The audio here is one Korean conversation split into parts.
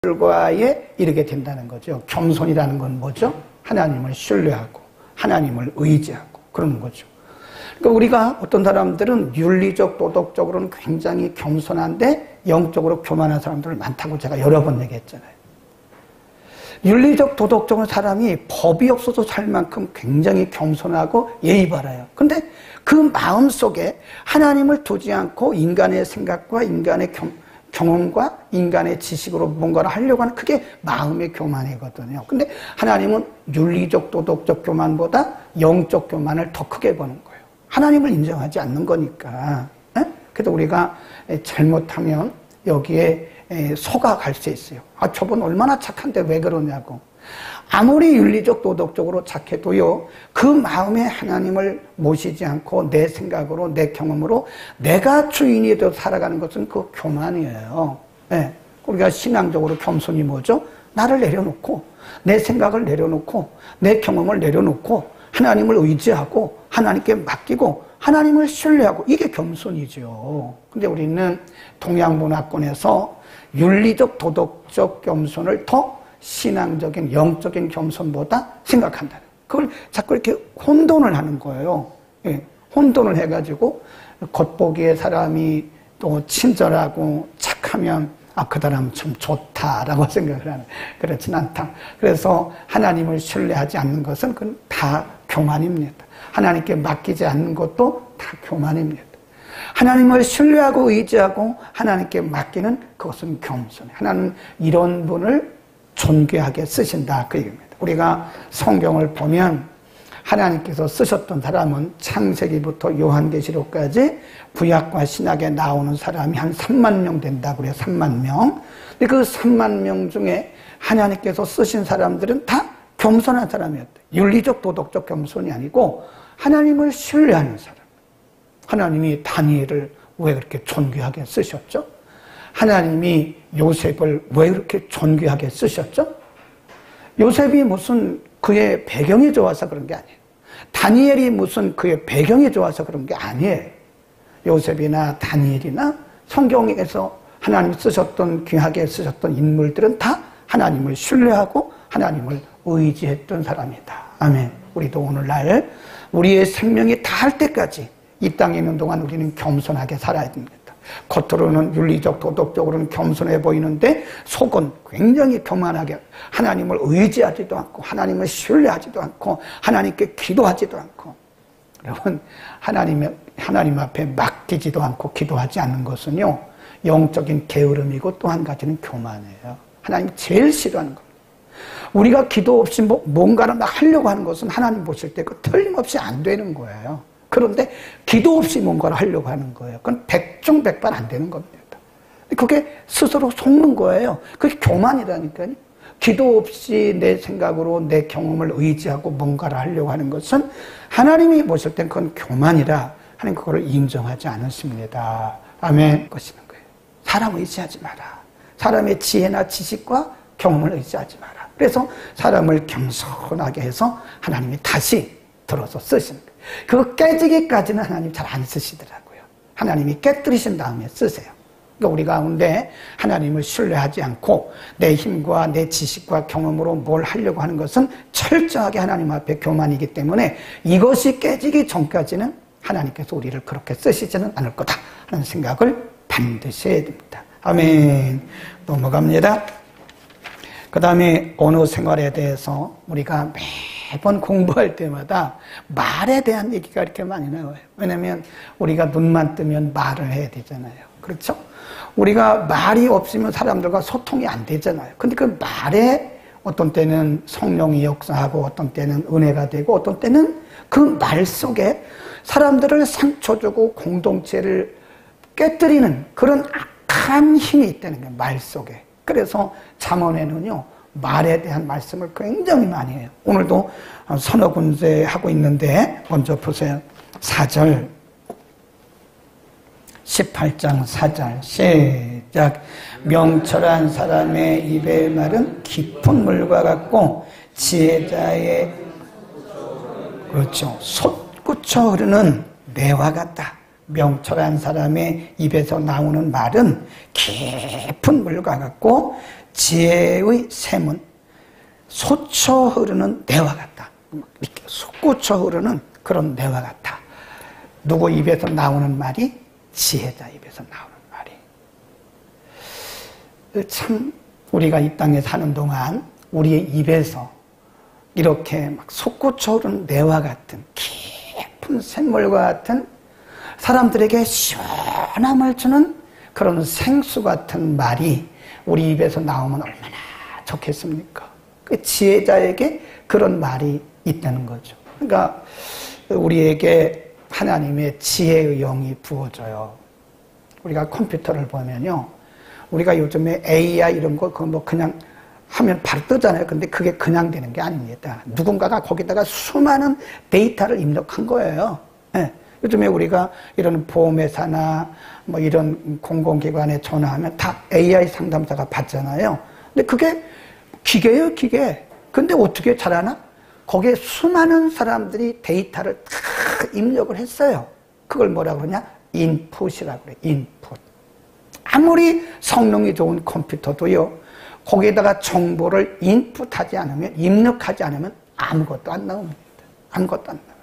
결과에 이르게 된다는 거죠. 겸손이라는 건 뭐죠? 하나님을 신뢰하고 하나님을 의지하고 그런 거죠. 그러니까 우리가 어떤 사람들은 윤리적 도덕적으로는 굉장히 겸손한데 영적으로 교만한 사람들 많다고 제가 여러 번 얘기했잖아요. 윤리적 도덕적인 사람이 법이 없어도 살 만큼 굉장히 겸손하고 예의 바라요. 근데 그 마음속에 하나님을 두지 않고 인간의 생각과 인간의 경험과 인간의 지식으로 뭔가를 하려고 하는 그게 마음의 교만이거든요. 근데 하나님은 윤리적 도덕적 교만보다 영적 교만을 더 크게 보는 거예요. 하나님을 인정하지 않는 거니까. 그래서 우리가 잘못하면 여기에 속아갈 수 있어요. 아, 저분 얼마나 착한데 왜 그러냐고. 아무리 윤리적 도덕적으로 착해도요, 그 마음에 하나님을 모시지 않고 내 생각으로 내 경험으로 내가 주인이 되어 살아가는 것은 그 교만이에요. 네. 우리가 신앙적으로 겸손이 뭐죠? 나를 내려놓고 내 생각을 내려놓고 내 경험을 내려놓고 하나님을 의지하고 하나님께 맡기고 하나님을 신뢰하고 이게 겸손이죠. 근데 우리는 동양 문화권에서 윤리적 도덕적 겸손을 더 신앙적인 영적인 겸손보다 생각한다는, 그걸 자꾸 이렇게 혼돈을 하는 거예요. 예, 혼돈을 해가지고 겉보기에 사람이 또 친절하고 착하면 그 사람 참 좋다라고 생각을 하는, 그렇진 않다. 그래서 하나님을 신뢰하지 않는 것은 그건 다 교만입니다. 하나님께 맡기지 않는 것도 다 교만입니다. 하나님을 신뢰하고 의지하고 하나님께 맡기는 그것은 겸손해. 하나님은 이런 분을 존귀하게 쓰신다, 그 얘기입니다. 우리가 성경을 보면 하나님께서 쓰셨던 사람은 창세기부터 요한계시록까지 구약과 신약에 나오는 사람이 한 3만 명 된다고 그래요. 3만 명. 근데 그 3만 명 중에 하나님께서 쓰신 사람들은 다 겸손한 사람이었대요. 윤리적 도덕적 겸손이 아니고 하나님을 신뢰하는 사람. 하나님이 다니엘을 왜 그렇게 존귀하게 쓰셨죠? 하나님이 요셉을 왜 그렇게 존귀하게 쓰셨죠? 요셉이 무슨 그의 배경이 좋아서 그런 게 아니에요. 다니엘이 무슨 그의 배경이 좋아서 그런 게 아니에요. 요셉이나 다니엘이나 성경에서 하나님 쓰셨던, 귀하게 쓰셨던 인물들은 다 하나님을 신뢰하고 하나님을 의지했던 사람이다. 아멘. 우리도 오늘날 우리의 생명이 다할 때까지 이 땅에 있는 동안 우리는 겸손하게 살아야 됩니다. 겉으로는 윤리적 도덕적으로는 겸손해 보이는데 속은 굉장히 교만하게 하나님을 의지하지도 않고 하나님을 신뢰하지도 않고 하나님께 기도하지도 않고, 여러분 하나님 앞에 맡기지도 않고 기도하지 않는 것은요 영적인 게으름이고 또 한 가지는 교만이에요. 하나님 제일 싫어하는 겁니다. 우리가 기도 없이 뭔가를 막 하려고 하는 것은 하나님 보실 때 그 틀림없이 안 되는 거예요. 그런데 기도 없이 뭔가를 하려고 하는 거예요. 그건 백중백반 안 되는 겁니다. 그게 스스로 속는 거예요. 그게 교만이라니까요. 기도 없이 내 생각으로 내 경험을 의지하고 뭔가를 하려고 하는 것은 하나님이 보실 땐 그건 교만이라 하나님 그거를 인정하지 않으십니다. 아멘. 것이는 거예요. 사람 의지하지 마라. 사람의 지혜나 지식과 경험을 의지하지 마라. 그래서 사람을 겸손하게 해서 하나님이 다시 들어서 쓰시는 거예요. 그거 깨지기까지는 하나님 잘 안 쓰시더라고요. 하나님이 깨뜨리신 다음에 쓰세요. 그러니까 우리 가운데 하나님을 신뢰하지 않고 내 힘과 내 지식과 경험으로 뭘 하려고 하는 것은 철저하게 하나님 앞에 교만이기 때문에 이것이 깨지기 전까지는 하나님께서 우리를 그렇게 쓰시지는 않을 거다 하는 생각을 반드시 해야 됩니다. 아멘. 넘어갑니다. 그 다음에 언어 생활에 대해서 우리가 매번 공부할 때마다 말에 대한 얘기가 이렇게 많이 나와요. 왜냐하면 우리가 눈만 뜨면 말을 해야 되잖아요. 그렇죠? 우리가 말이 없으면 사람들과 소통이 안 되잖아요. 근데 그 말에 어떤 때는 성령이 역사하고 어떤 때는 은혜가 되고 어떤 때는 그 말 속에 사람들을 상처 주고 공동체를 깨뜨리는 그런 악한 힘이 있다는 거예요. 말 속에. 그래서 잠언에는요 말에 대한 말씀을 굉장히 많이 해요. 오늘도 서너 군데 하고 있는데 먼저 보세요. 4절 18장 4절 시작. 명철한 사람의 입의 말은 깊은 물과 같고 지혜자의 그렇죠 솟구쳐 흐르는 매와 같다. 명철한 사람의 입에서 나오는 말은 깊은 물과 같고 지혜의 샘은 솟쳐 흐르는 내와 같다. 솟구쳐 흐르는 그런 내와 같다. 누구 입에서 나오는 말이? 지혜자 입에서 나오는 말이. 참 우리가 이 땅에 사는 동안 우리의 입에서 이렇게 막 솟구쳐 흐르는 내와 같은 깊은 샘물과 같은 사람들에게 시원함을 주는 그런 생수 같은 말이 우리 입에서 나오면 얼마나 좋겠습니까? 그 지혜자에게 그런 말이 있다는 거죠. 그러니까 우리에게 하나님의 지혜의 영이 부어져요. 우리가 컴퓨터를 보면요, 우리가 요즘에 AI 이런 거 그거 뭐 그냥 하면 바로 뜨잖아요. 근데 그게 그냥 되는 게 아닙니다. 누군가가 거기다가 수많은 데이터를 입력한 거예요. 네. 요즘에 우리가 이런 보험회사나 뭐 이런 공공기관에 전화하면 다 AI 상담사가 받잖아요. 근데 그게 기계예요, 기계. 근데 어떻게 잘하나? 거기에 수많은 사람들이 데이터를 다 입력을 했어요. 그걸 뭐라고 그러냐? 인풋이라고 그래요. 인풋. 아무리 성능이 좋은 컴퓨터도요, 거기에다가 정보를 인풋하지 않으면, 입력하지 않으면 아무것도 안 나옵니다. 아무것도 안 나와요.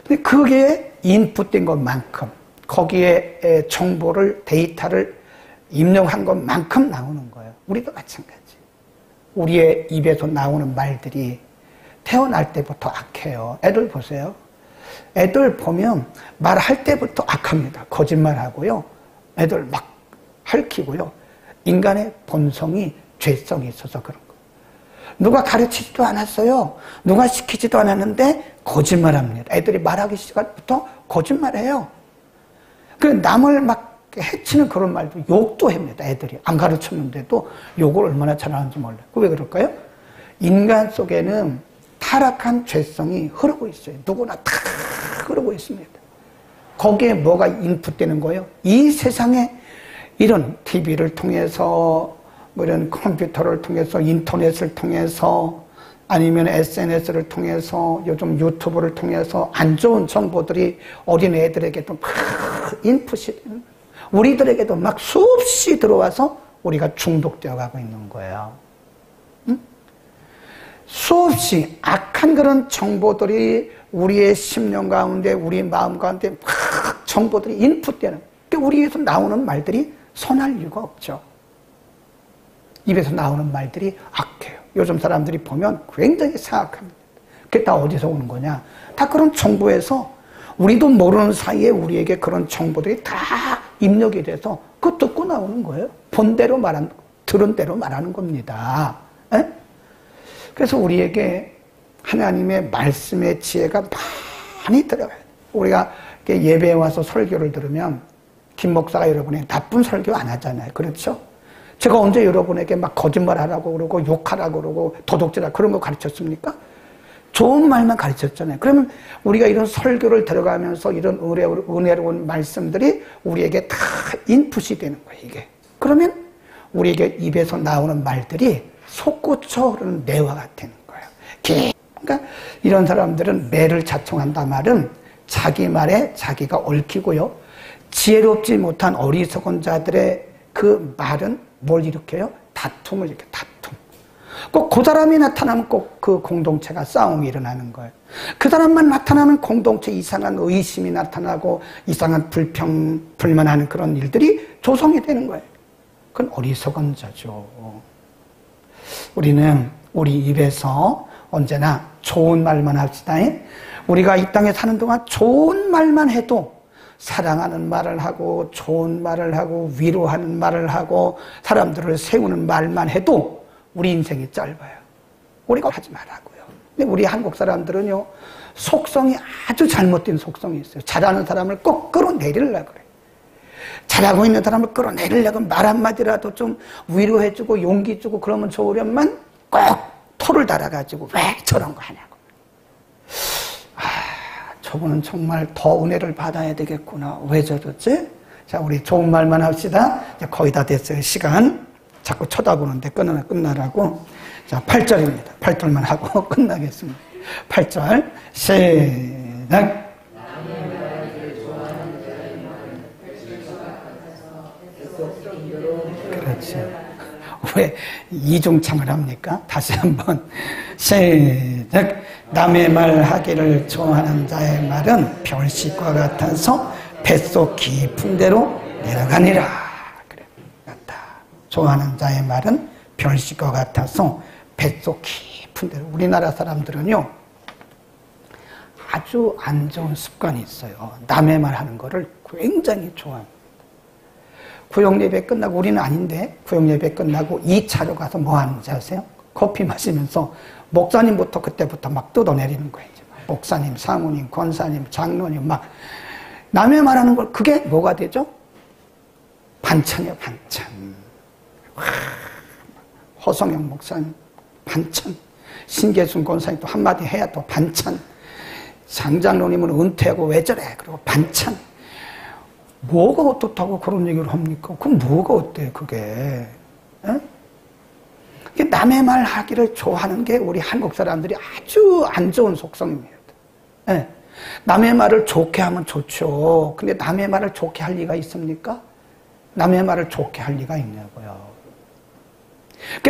근데 그게 인풋된 것만큼, 거기에 정보를, 데이터를 입력한 것만큼 나오는 거예요. 우리도 마찬가지. 우리의 입에서 나오는 말들이 태어날 때부터 악해요. 애들 보세요. 애들 보면 말할 때부터 악합니다. 거짓말하고요. 애들 막 핥히고요. 인간의 본성이 죄성이 있어서 그런 거예요. 누가 가르치지도 않았어요. 누가 시키지도 않았는데 거짓말합니다. 애들이 말하기 시작부터 거짓말해요. 그 남을 막 해치는 그런 말도 욕도 합니다. 애들이 안 가르쳤는데도 욕을 얼마나 잘하는지 몰라요. 왜 그럴까요? 인간 속에는 타락한 죄성이 흐르고 있어요. 누구나 다 흐르고 있습니다. 거기에 뭐가 인풋되는 거예요? 이 세상에 이런 TV를 통해서, 뭐 이런 컴퓨터를 통해서, 인터넷을 통해서, 아니면 SNS를 통해서, 요즘 유튜브를 통해서 안 좋은 정보들이 어린애들에게도 막 인풋이 되는 거예요. 우리들에게도 막 수없이 들어와서 우리가 중독되어 가고 있는 거예요. 응? 수없이 악한 그런 정보들이 우리의 심령 가운데, 우리 마음 가운데 막 정보들이 인풋되는 거예요. 그러니까 우리에서 나오는 말들이 선할 이유가 없죠. 입에서 나오는 말들이 악해요. 요즘 사람들이 보면 굉장히 사악합니다. 그게 다 어디서 오는 거냐? 다 그런 정보에서 우리도 모르는 사이에 우리에게 그런 정보들이 다 입력이 돼서 그거 듣고 나오는 거예요. 본 대로 들은 대로 말하는 겁니다. 에? 그래서 우리에게 하나님의 말씀의 지혜가 많이 들어가요. 우리가 예배에 와서 설교를 들으면 김 목사가 여러분에게 나쁜 설교 안 하잖아요. 그렇죠? 제가 언제 여러분에게 막 거짓말하라고 그러고 욕하라고 그러고 도둑질하라고 그런 거 가르쳤습니까? 좋은 말만 가르쳤잖아요. 그러면 우리가 이런 설교를 들어가면서 이런 은혜로운 말씀들이 우리에게 다 인풋이 되는 거예요, 이게. 그러면 우리에게 입에서 나오는 말들이 솟구쳐 흐르는 매와 같은 거예요. 그러니까 이런 사람들은 매를 자청한다 말은 자기 말에 자기가 얽히고요. 지혜롭지 못한 어리석은 자들의 그 말은 뭘 일으켜요? 다툼을 일으켜요. 다툼. 꼭 그 사람이 나타나면 꼭 그 공동체가 싸움이 일어나는 거예요. 그 사람만 나타나면 공동체 이상한 의심이 나타나고 이상한 불만하는 그런 일들이 조성이 되는 거예요. 그건 어리석은 자죠. 우리는 우리 입에서 언제나 좋은 말만 합시다. 우리가 이 땅에 사는 동안 좋은 말만 해도 사랑하는 말을 하고 좋은 말을 하고 위로하는 말을 하고 사람들을 세우는 말만 해도 우리 인생이 짧아요. 우리가 하지 말라고요. 근데 우리 한국 사람들은요, 속성이 아주 잘못된 속성이 있어요. 잘하는 사람을 꼭 끌어내리려고 그래요. 잘하고 있는 사람을 끌어내리려고 말 한마디라도 좀 위로해주고 용기 주고 그러면 좋으련만 꼭 토를 달아가지고 왜 저런 거 하냐고. 저분은 정말 더 은혜를 받아야 되겠구나. 왜 저러지? 자, 우리 좋은 말만 합시다. 이제 거의 다 됐어요. 시간. 자꾸 쳐다보는데 끝나라고. 자, 8절입니다. 8절만 하고 끝나겠습니다. 8절. 시작. 그렇지. 왜 이중창을 합니까? 다시 한번 시작. 남의 말 하기를 좋아하는 자의 말은 별식과 같아서 뱃속 깊은 데로 내려가니라. 그래, 같다. 좋아하는 자의 말은 별식과 같아서 뱃속 깊은 데로. 우리나라 사람들은요, 아주 안 좋은 습관이 있어요. 남의 말 하는 거를 굉장히 좋아합니다. 구역예배 끝나고, 우리는 아닌데, 구역예배 끝나고 2차로 가서 뭐 하는지 아세요? 커피 마시면서 목사님부터 그때부터 막 뜯어내리는 거예요. 목사님, 사모님, 권사님, 장로님 막 남의 말하는 걸, 그게 뭐가 되죠? 반찬이에요, 반찬. 허성영 목사님 반찬, 신계순 권사님 또 한마디 해야 또 반찬, 장장로님은 은퇴하고 왜 저래? 그리고 반찬. 뭐가 어떻다고 그런 얘기를 합니까? 그럼 뭐가 어때요, 그게? 에? 남의 말 하기를 좋아하는 게 우리 한국 사람들이 아주 안 좋은 속성입니다. 에? 남의 말을 좋게 하면 좋죠. 근데 남의 말을 좋게 할 리가 있습니까? 남의 말을 좋게 할 리가 있냐고요.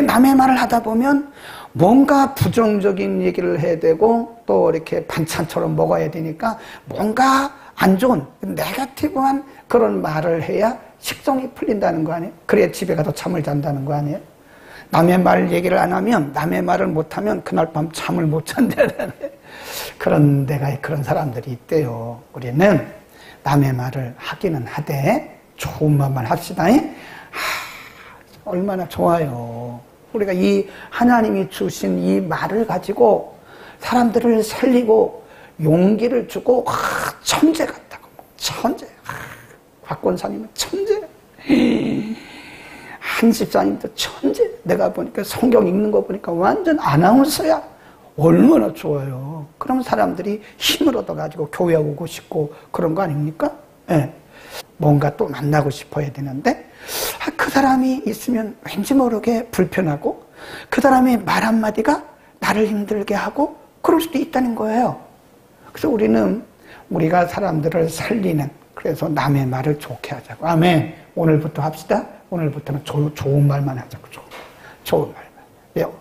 남의 말을 하다 보면 뭔가 부정적인 얘기를 해야 되고 또 이렇게 반찬처럼 먹어야 되니까 뭔가 안 좋은 네거티브한 그런 말을 해야 식성이 풀린다는 거 아니에요? 그래야 집에 가서 잠을 잔다는 거 아니에요? 남의 말 얘기를 안 하면, 남의 말을 못 하면 그날 밤 잠을 못 잔다는 그런 데가, 그런 사람들이 있대요. 우리는 남의 말을 하기는 하되 좋은 말만 합시다. 얼마나 좋아요. 우리가 이 하나님이 주신 이 말을 가지고 사람들을 살리고 용기를 주고, 천재 같다고. 천재. 곽권사님은 천재. 한 집사님도 천재. 내가 보니까 성경 읽는 거 보니까 완전 아나운서야. 얼마나 좋아요. 그럼 사람들이 힘을 얻어가지고 교회 오고 싶고 그런 거 아닙니까? 네. 뭔가 또 만나고 싶어야 되는데, 그 사람이 있으면 왠지 모르게 불편하고, 그 사람의 말 한마디가 나를 힘들게 하고 그럴 수도 있다는 거예요. 그래서 우리가 사람들을 살리는, 그래서 남의 말을 좋게 하자고. 아멘. 오늘부터 합시다. 오늘부터는 좋은 말만 하자고. 좋은 말만.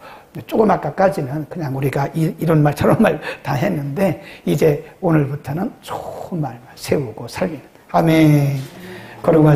조금 아까까지는 그냥 우리가 이런 말 저런 말 다 했는데, 이제 오늘부터는 좋은 말만 세우고 살리는. 아멘. 그러고